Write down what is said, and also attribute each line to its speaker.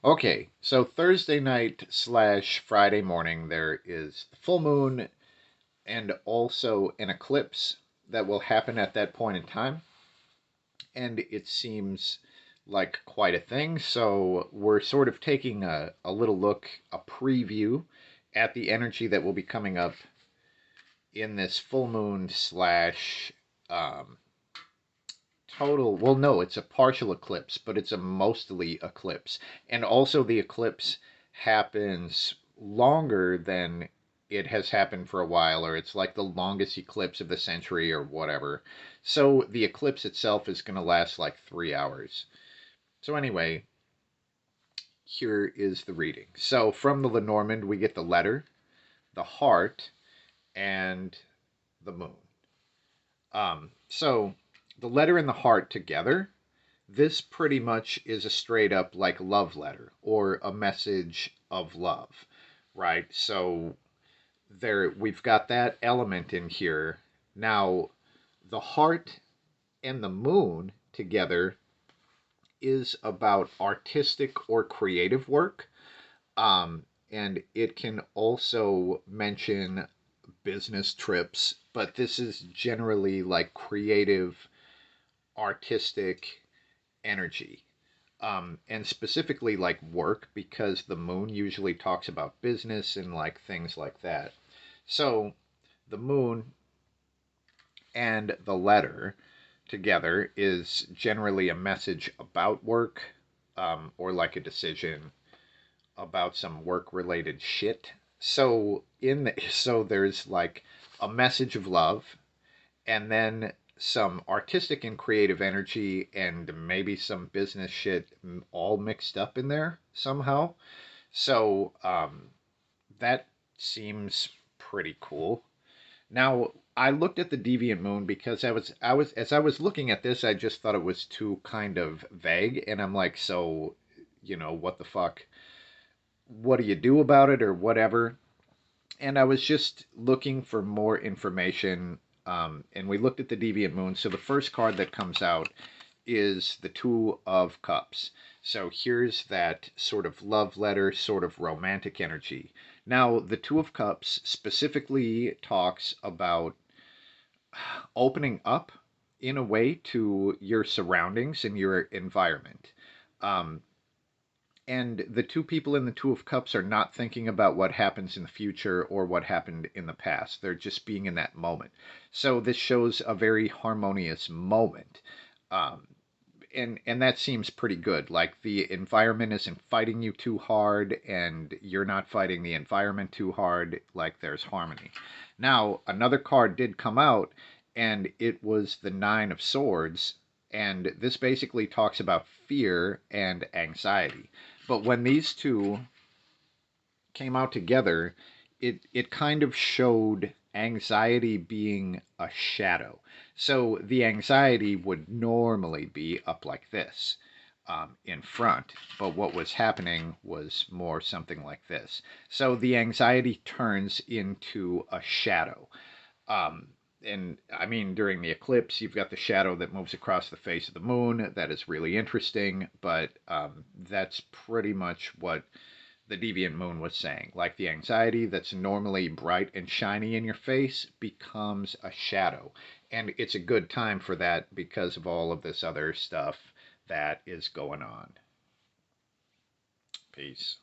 Speaker 1: Okay, so Thursday night slash Friday morning, there is the full moon and also an eclipse that will happen at that point in time. And it seems like quite a thing. So we're sort of taking a little look, a preview at the energy that will be coming up in this full moon slash um, total. Well, no, it's a partial eclipse, but it's a mostly eclipse. And also, the eclipse happens longer than it has happened for a while, or it's like the longest eclipse of the century, or whatever. So, the eclipse itself is going to last like 3 hours. So, anyway, here is the reading. So, from the Lenormand, we get the letter, the heart, and the moon. So, the letter and the heart together, this pretty much is a straight up like love letter or a message of love, right? So there we've got that element in here. Now, the heart and the moon together is about artistic or creative work. And it can also mention business trips, but this is generally like creative, artistic energy. And specifically like work, because the moon usually talks about business and like things like that. So the moon and the letter together is generally a message about work, or like a decision about some work related shit. So there's like a message of love, and then some artistic and creative energy, and maybe some business shit all mixed up in there somehow. So that seems pretty cool. Now, I looked at the Deviant Moon because as I was looking at this, I just thought it was too kind of vague, and I'm like, so, what the fuck? What do you do about it or whatever? And I was just looking for more information. And we looked at the Deviant Moon. So the first card that comes out is the Two of Cups. So here's that sort of love letter, sort of romantic energy. Now, the Two of Cups specifically talks about opening up in a way to your surroundings and your environment. Um, and the two people in the Two of Cups are not thinking about what happens in the future or what happened in the past. They're just being in that moment. So this shows a very harmonious moment. Um, and that seems pretty good. Like the environment isn't fighting you too hard, and you're not fighting the environment too hard. Like there's harmony. Now, another card did come out, and it was the Nine of Swords. And this basically talks about fear and anxiety. But when these two came out together, it kind of showed anxiety being a shadow. So the anxiety would normally be up like this, in front, but what was happening was more something like this. So the anxiety turns into a shadow. Um, and I mean, during the eclipse, you've got the shadow that moves across the face of the moon. That is really interesting, but that's pretty much what the deviant moon was saying. Like the anxiety that's normally bright and shiny in your face becomes a shadow. And it's a good time for that because of all of this other stuff that is going on. Peace.